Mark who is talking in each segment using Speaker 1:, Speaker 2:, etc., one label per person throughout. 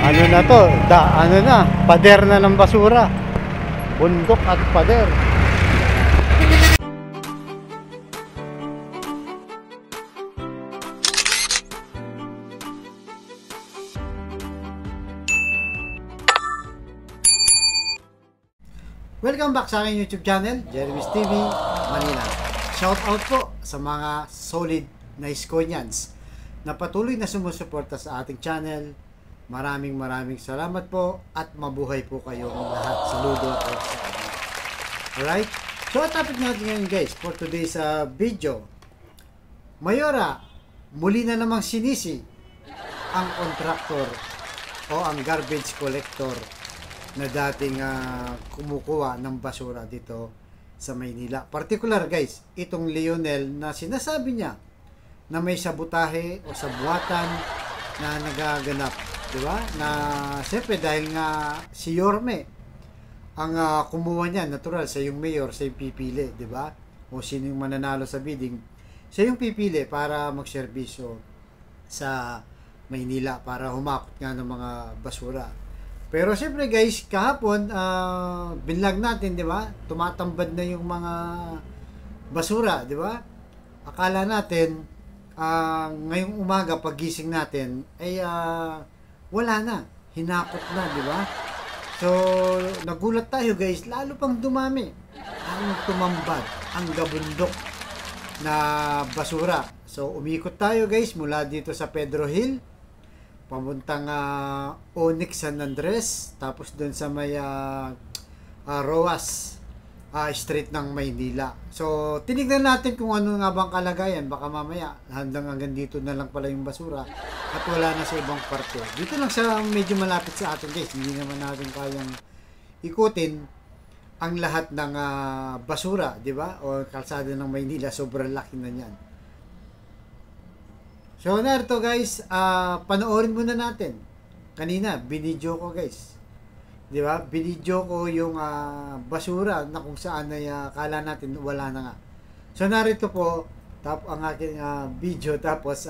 Speaker 1: Ano na to? Ano na? Pader na ng basura. Bundok at pader. Welcome back sa aking YouTube channel, Jeremy's TV Manila. Shout out po sa mga solid na Iskonians na patuloy na sumusuporta sa ating channel. Maraming salamat po at mabuhay po kayong lahat. Saludo po sa inyo. Alright? So, ang topic natin ngayon guys for today's video. Mayora, muli na namang sinisi ang contractor o ang garbage collector na dating kumukuha ng basura dito sa Maynila. Particular guys, itong Lionel na sinasabi niya na may sabotahe o sabuatan na nagaganap. Diba? Na siyempre dahil nga si Yorme ang kumuha niya, natural sa yung mayor, sa yung pipili, diba? O sino yung mananalo sa bidding, siya yung pipili para magserbisyo sa Maynila para humakot nga ng mga basura. Pero siyempre guys, kahapon binlag natin, 'di ba? Tumatambad na yung mga basura, 'di ba? Akala natin ngayong umaga pagising natin ay wala na, hinakot na, 'di ba? So nagulat tayo guys, lalo pang dumami ang tumambad, ang gabundok na basura. So umikot tayo guys mula dito sa Pedro Hill pamuntang Onyx San Andres, tapos doon sa may Roas Street ng Maynila. So tinignan natin kung ano nga bang kalagayan. Baka mamaya hanggang dito na lang pala yung basura at wala na sa ibang parte. Dito lang sa medyo malapit sa atin guys, hindi naman natin kayang ikutin ang lahat ng basura, di ba? O kalsada ng Maynila, sobrang laki na niyan. So narito guys, panoorin muna natin. Kanina, binidyo ko guys. Di ba? Binidyo ko yung basura na kung saan ay kala natin wala na nga. So narito po ang aking video, tapos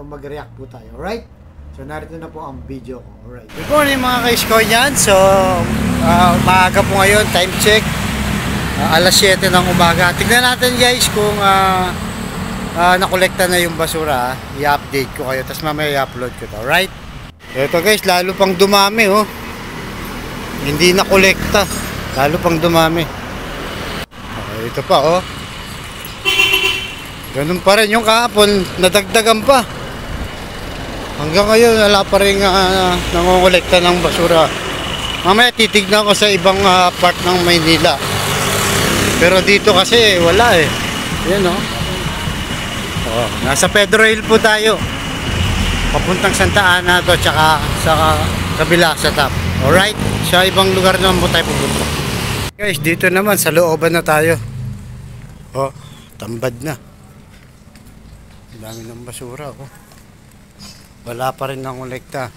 Speaker 1: mag-react po tayo. Alright? So narito na po ang video ko. Alright. Good morning mga ka-Iskonian. So maaga po ngayon, time check. Alas 7 ng umaga. Tignan natin guys kung nakolekta na yung basura. I-update ko kayo, tapos mamaya i-upload ko to. Alright? Ito guys, lalo pang dumami oh. Hindi nakolekta, lalo pang dumami. Okay, ito pa oh. Ganun pa rin yung kahapon, nadagdagan pa. Hanggang ngayon wala pa rin nangongolekta ng basura. Mamaya titignan ko sa ibang part ng Maynila. Pero dito kasi wala eh. Yan oh. Oh, nasa Pedro Hill po tayo. Papuntang Santa Ana to, tsaka sa kabila sa top. Alright? Sa ibang lugar naman po tayo pupunta. Guys, dito naman sa looban na tayo. Oh, tambad na. Ang dami ng basura oh. Wala pa rin ng kolekta.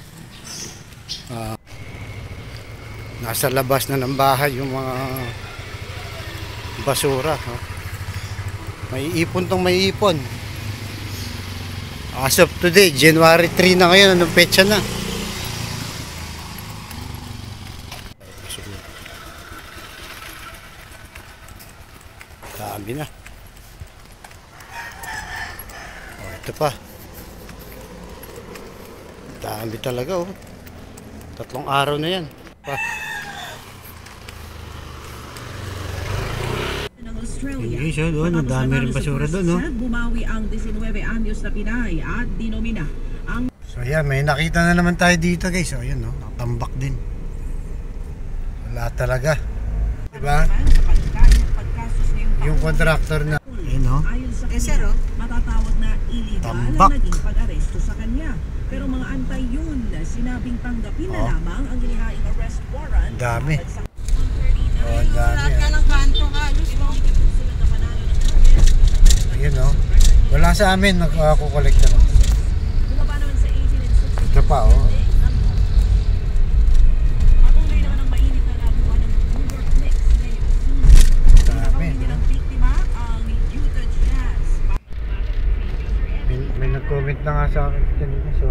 Speaker 1: Nasa labas na ng bahay yung mga basura oh. May ipon tong may ipon. As of today, January 3 na ngayon, anong petsa na? Dami na. Oh, ito pa. Dami talaga oh. 3 araw na yan. Pa. Hindi siya doon, ang dami rin basura doon no?
Speaker 2: Bumawi ang 19 anyos na Pinay at dinomina ang...
Speaker 1: So yan, may nakita na naman tayo dito guys. So yun no, nakatambak din. Wala talaga. Diba? Yung contractor na yun no?
Speaker 2: Matatawag na illegal
Speaker 1: tambak.
Speaker 2: Na naging pag-aresto sa kanya. Pero mga antay yun, sinabing tanggapin na lamang ang ginihaing arrest warrant.
Speaker 1: Dami. Oh, dami. Ayun no. Wala sa amin nagkukolekta no. Ito pa oh. Dami. May nag-comment na nga sa akin kanina. So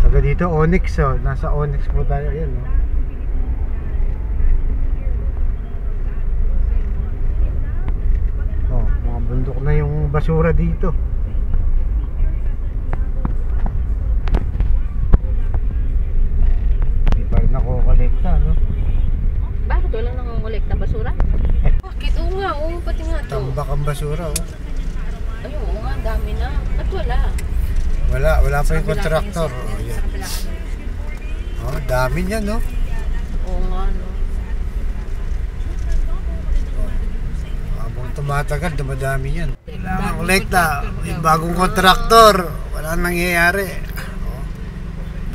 Speaker 1: Taga dito Onyx, oh. Nasa Onyx po tayo. Ayan, oh. Oh, mga bundok na yung basura dito. Hindi pa rin nakokolekta, no?
Speaker 3: Bakit walang nangongolekta basura? Bakit? Oo nga, oo, pati nga to.
Speaker 1: Tambak ang basura, oh.
Speaker 3: Ay, oo nga, dami na. At wala.
Speaker 1: Wala pa yung kontraktor. Oh, yan. Oh, dami niyan, no?
Speaker 3: Oo nga, no.
Speaker 1: Habang tumatagal, dumadami yan. Wala nang kolekta. Yung bagong kontraktor, wala nang nangyayari. Oh.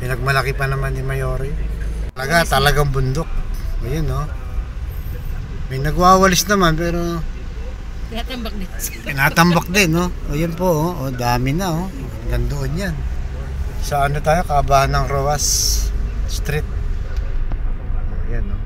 Speaker 1: Pinagmalaki pa naman ni Mayori. Talagang bundok. Ayun, no? May nagwawalis naman, pero
Speaker 3: Tinatambak din.
Speaker 1: tinatambak din, no? O yun po, oh. O, dami na, oh. Hanggang doon yan. Sa ano tayo? Kabahan ng Roas Street. O, yan, no?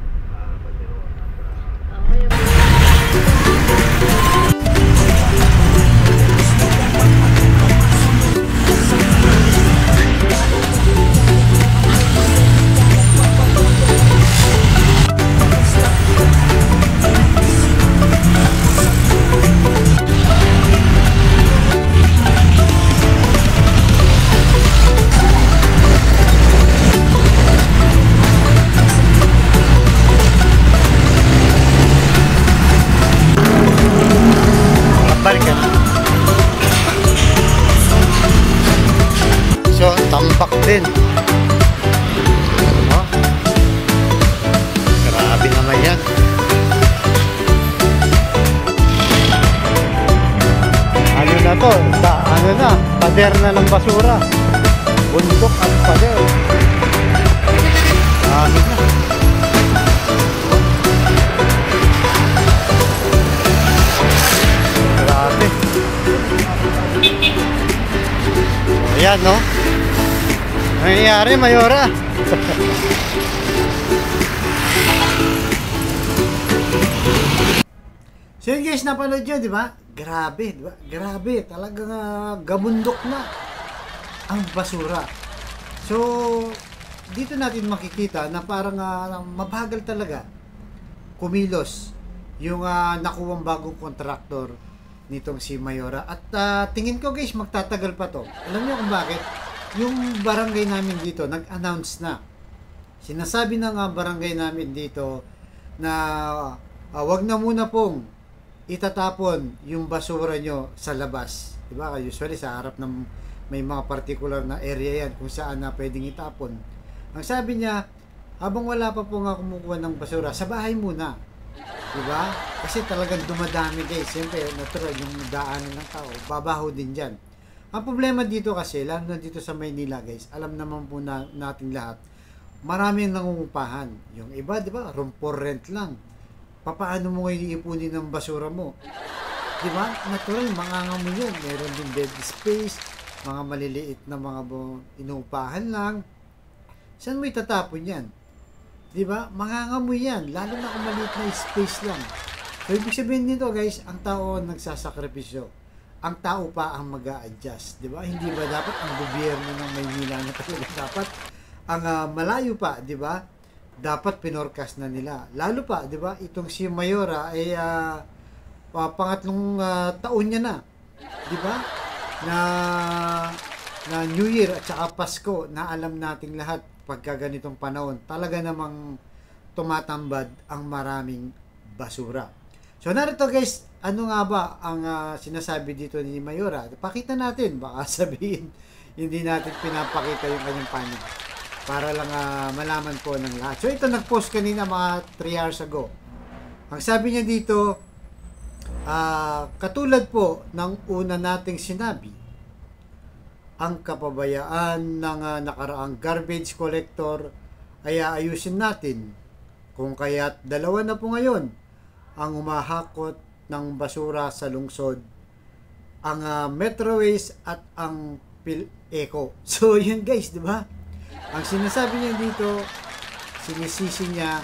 Speaker 1: Balikan. So, tambak din. Oh. Grabe naman yan. Ano na to? Ano na? Pader na ng basura. Bundok at pader. Grabe na. Grabe. Ayan, no? Ano nangyayari, Mayora? So yun guys, napanood yun, di ba? Grabe, di ba? Grabe, talagang gabundok na ang basura. So, dito natin makikita na parang mabagal talaga kumilos yung nakuwang bagong kontraktor nitong si Mayora. At tingin ko guys, magtatagal pa to. Alam niyo kung bakit? Yung barangay namin dito, nag-announce na. Sinasabi ng barangay namin dito na wag na muna pong itatapon yung basura nyo sa labas. Diba? Usually sa harap ng may mga particular na area yan kung saan na pwedeng itapon. Ang sabi niya, habang wala pa po nga kumukuha ng basura, sa bahay muna. Diba? Kasi talagang dumadami guys. Siyempre, natural yung daanan ng tao. Babaho din dyan. Ang problema dito kasi, lalo na dito sa Maynila guys, alam naman po natin lahat, maraming nangungupahan. Yung iba, diba? Room for rent lang. Paano mo ngayon iipunin ng basura mo? Diba? Natural, mangangamoy yun. Meron din bed space, mga maliliit na mga inuupahan lang. Saan mo itatapon yan? Diba? Mangangamoy yan. Lalo na kung maliit na space lang. So, ibig sabihin nito guys, ang tao ang nagsasakripisyo. Ang tao pa ang mag-a-adjust. Diba? Hindi ba dapat ang gobyerno ng Maynila na talaga dapat ang malayo pa, diba? Dapat pinorkas na nila. Lalo pa, di ba? Itong si Mayora ay pangatlong taon niya na. Di ba? Na New Year at saka Pasko na alam nating lahat pagka ganitong panahon. Talaga namang tumatambad ang maraming basura. So narito guys, ano nga ba ang sinasabi dito ni Mayora? Pakita natin. Baka sabihin, hindi natin pinapakita yung kanyang panig. Para lang malaman po ng lahat. So ito nag-post kanina mga 3 hours ago. Ang sabi niya dito, katulad po ng una nating sinabi, ang kapabayaan ng nakaraang garbage collector ay aayusin natin. Kung kaya't dalawa na po ngayon ang umahakot ng basura sa lungsod, ang Metroways at ang PhilEco. So yun guys, di ba? Ang sinasabi niya dito, sinisisi niya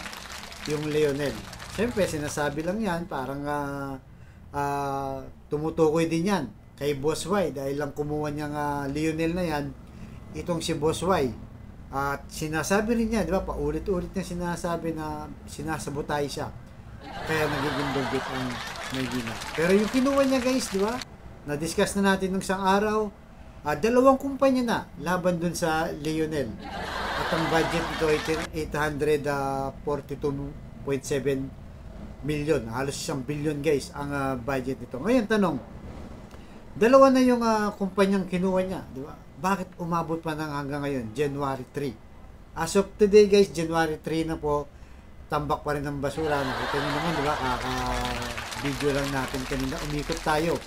Speaker 1: yung Leonel. Siyempre, sinasabi lang yan, parang tumutukoy din yan kay Boss Y. Dahil lang kumuha niyang Leonel na yan, itong si Boss Y. At sinasabi rin niya, di ba, paulit-ulit niya sinasabi na sinasabotay siya. Kaya nagiging dugyot ang Maynila. Pero yung kinuha niya guys, di ba, na-discuss na natin nung isang araw, dalawang kumpanya na laban dun sa Lionel. At ang budget nito ay 842.7 million. Halos 1 billion guys ang budget nito. Ngayon tanong, dalawa na yung kumpanyang kinuha niya, di ba? Bakit umabot pa ng hanggang ngayon, January 3? As of today guys, January 3 na po, tambak pa rin ng basura. Nakita nyo naman, di ba? Video lang natin kanina. Umikot tayo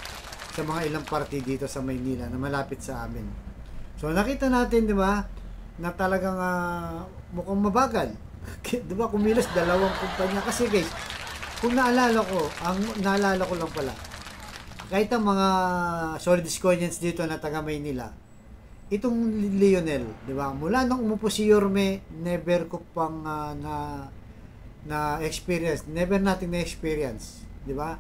Speaker 1: sa mga ilang party dito sa Maynila na malapit sa amin. So nakita natin, di ba, na talagang mukhang mabagal. Di ba, kumilos dalawang kumpanya. Kasi guys, kung naalala ko lang pala, kahit ang mga solid Disconians dito na taga Maynila, itong Lionel, di ba, mula nung umupo si Yorme, never ko pang na experience, never natin na experience, di ba,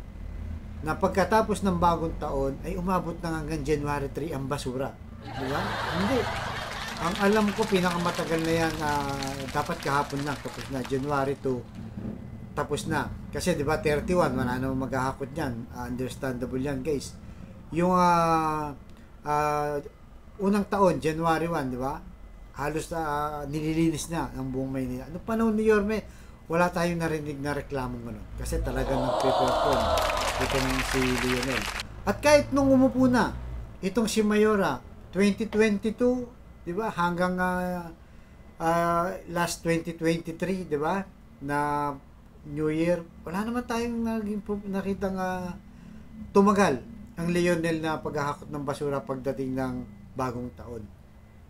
Speaker 1: na pagkatapos ng bagong taon ay umabot na hanggang January 3 ang basura, di ba? Hindi, ang alam ko pinakamatagal na yan, dapat kahapon lang tapos na, January 2 tapos na, kasi di ba 31 wala namang maghahakot niyan, understandable yan guys. Yung unang taon, January 1, di ba, halos nililinis na ang buong Maynila. Noong panahon ni Yorme, wala tayong narinig na reklamong gano'n. Kasi talagang nag-perform itong si Lionel. At kahit nung umupo na, itong si Mayora, 2022, di ba, hanggang last 2023, di ba, na New Year, wala naman tayong nakitang tumagal ang Lionel na paghahakot ng basura pagdating ng bagong taon.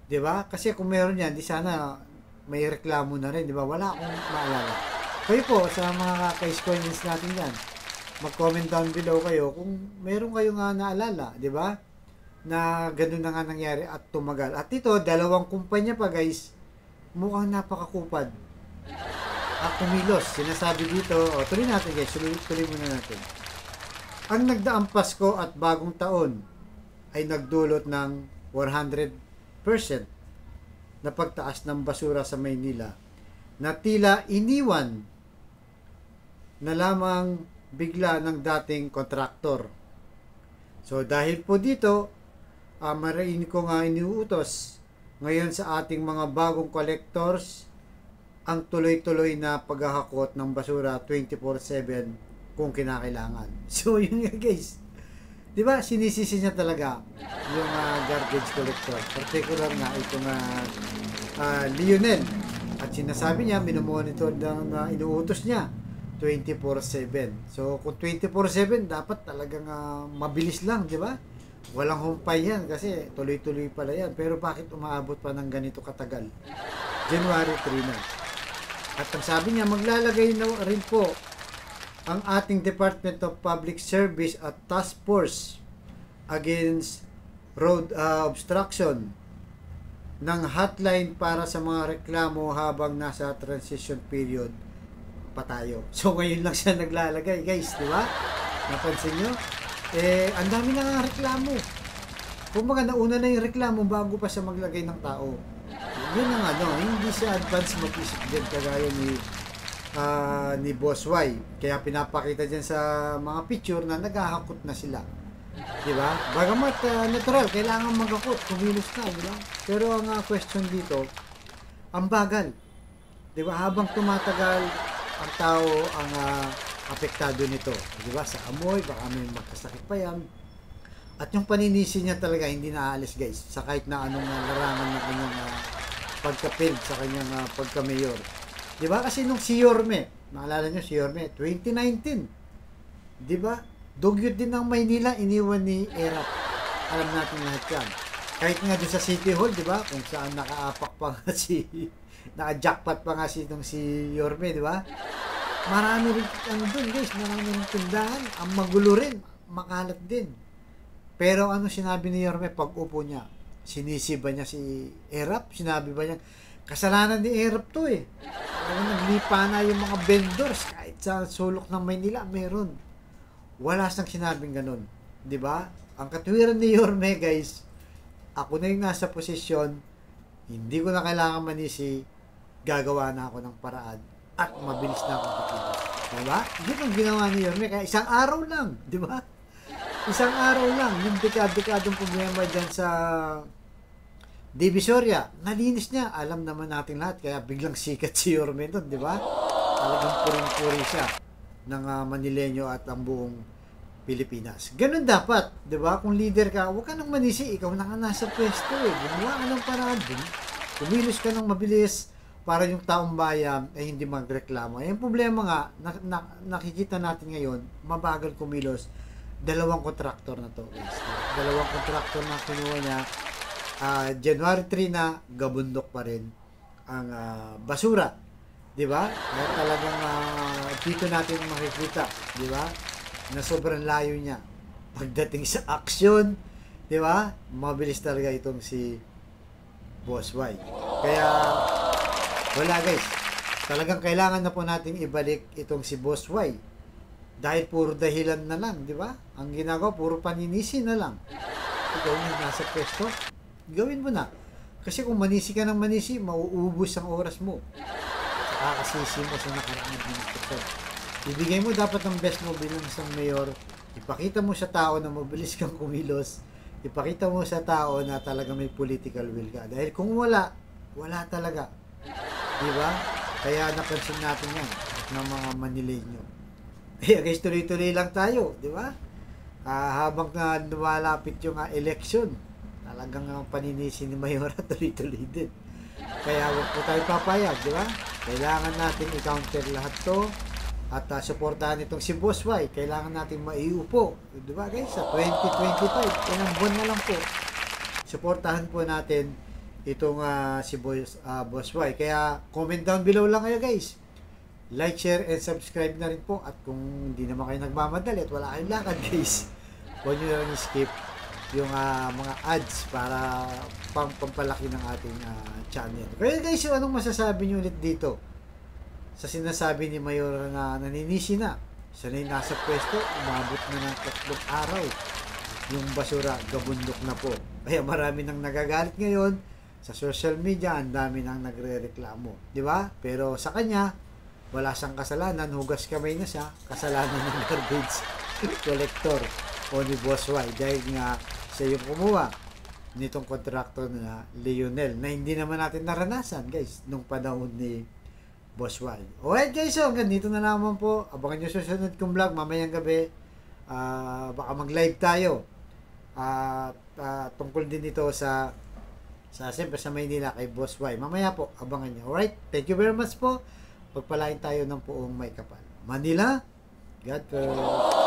Speaker 1: 'Di ba? Kasi kung meron yan, di sana may reklamo na rin, 'di ba? Wala akong maalala. Kayo po sa mga ka-Disconians natin yan, mag-comment down below kayo kung meron kayong naalala, 'di ba? Na ganun na nga nangyari at tumagal. At ito, dalawang kumpanya pa guys, mukhang napakakupad. At kumilos, sinasabi dito, tuloy natin guys, tuloy muna natin. Ang nagdaang Pasko at bagong taon ay nagdulot ng 100% na pagtaas ng basura sa Maynila na tila iniwan na lamang bigla ng dating kontraktor. So dahil po dito, mariin ko nga iniuutos ngayon sa ating mga bagong collectors ang tuloy-tuloy na paghahakot ng basura 24/7 kung kinakailangan. So yun nga guys, di ba, sinisisi niya talaga yung garbage collector. Particular nga itong Lionel. At sinasabi niya, minomonitor na inuutos niya 24/7. So, kung 24/7, dapat talagang mabilis lang, di ba? Walang humpay yan kasi tuloy-tuloy pala yan. Pero bakit umaabot pa ng ganito katagal? January 3 na. At ang sabi niya, maglalagay na rin po ang ating Department of Public Service at Task Force against road obstruction ng hotline para sa mga reklamo habang nasa transition period pa tayo. So ngayon lang siya naglalagay guys, di ba? Napansin nyo? Ang dami na nga reklamo. Kumbaga nauna na yung reklamo bago pa siya maglagay ng tao. Yun ang hindi siya advance mag-isip din kagaya ni Boss Y. Kaya pinapakita dyan sa mga picture na naghahakot na sila. Diba? Bagamat natural, kailangan maghakot, kumilos na, diba? Pero ang question dito, ang bagal. Diba? Habang tumatagal, ang tao ang apektado nito. Diba? Sa amoy, baka may magkasakit pa yan. At yung paninisi niya talaga hindi naaalis guys, sa kahit na anong larangan na kanyang pagka-field sa kanyang pagka-mayor. Diba? Kasi nung si Yorme, naalala nyo si Yorme, 2019, diba? Dugyot din ng Maynila, iniwan ni Erap. Alam natin lahat yan. Kahit nga doon sa City Hall, diba? Kung saan nakaapak pa nga naka-jackpot pa nga si Yorme, diba? Marami rin, doon guys, marami rin tindahan. Ang magulo rin, makalat din. Pero ano sinabi ni Yorme pag upo niya? Sinisiba niya si Erap? Sinabi ba niya, kasalanan ni Erap to eh. Naglipa na yung mga vendors kahit sa sulok ng Maynila meron. Wala siyang sinabing ganun, 'di ba? Ang katwiran ni Yorme guys, ako na yung nasa posisyon, hindi ko na kailangan manisi, gagawa na ako ng paraan at mabilis na akong kikilos. Diba? Yun ang ginawa ni Yorme. Kaya isang araw lang, di ba? Isang araw lang. Yung dekadong problema dyan sa Divisoria, nalinis niya. Alam naman natin lahat. Kaya biglang sikat si Yorme doon, di ba? Talagang puring-puri siya ng Manileño at ang buong Pilipinas. Ganun dapat, di ba? Kung leader ka, huwag ka nang manisi. Ikaw na nga nasa pwesto eh. Gumawa ka ng paraan din. Kumilos ka ng mabilis para yung taong bayan ay hindi magreklamo. Yung problema nga, nakikita natin ngayon, mabagal kumilos, dalawang kontraktor na to. Dalawang kontraktor na kinuha niya, January 3 na, gabundok pa rin ang basura. Di ba? Kaya talagang dito natin makikita, di ba? Na sobrang layo niya. Pagdating sa aksyon, di ba? Mabilis talaga itong si Boss Y. Kaya wala guys, talagang kailangan na po nating ibalik itong si Boss Y. Dahil puro dahilan na lang, di ba? Ang ginagawa, puro paninisi na lang. Ikaw na nasa pwesto, gawin mo na. Kasi kung manisi ka ng manisi, mauubos ang oras mo. Saka kasisi mo sa nakaraang administrasyon. Ibigay mo dapat ang best mo bilang isang mayor. Ipakita mo sa tao na mabilis kang kumilos. Ipakita mo sa tao na talaga may political will ka. Dahil kung wala, wala talaga. Diba? Kaya napansin natin yan ng mga Manileño. Kaya guys, tuloy-tuloy lang tayo, di ba? Habang lumalapit yung election, talagang paninisi ni Mayora tuloy-tuloy din. Kaya huwag po tayo papayag, di ba? Kailangan natin i-counter lahat to at suportahan itong si Boss Y. Kailangan natin maiupo, di ba guys? Sa 2025, ilang buwan na lang po. Suportahan po natin itong si Boss Y. Kaya comment down below lang kayo guys. Like, share, and subscribe na rin po. At kung hindi naman kayo nagmamadali at wala kayong lakad guys, huwag nyo na rin skip yung mga ads para pampalaki ng ating channel. Kaya guys, anong masasabi nyo ulit dito sa sinasabi ni Mayor na naninisi na? Siya na yung nasa pwesto, umabot na ng 3 araw. Yung basura, gabundok na po. Kaya marami nang nagagalit ngayon. Sa social media, ang dami nang nagre-reklamo. Di ba? Pero sa kanya, wala siyang kasalanan. Hugas kamay na siya. Kasalanan ng garbage collector o ni Boss Y. Dahil nga siya yung kumuha nitong kontraktor na Leonel na hindi naman natin naranasan guys nung panahon ni Boss Y. Alright guys, so hanggang dito na naman po. Abangan nyo susunod kong vlog mamayang gabi. Baka mag-live tayo. Tungkol din ito siyempre sa Maynila kay Boss Y. Mamaya po, abangan nyo. Alright, thank you very much po. Pagpalain tayo ng puong may kapal. Manila, God bless.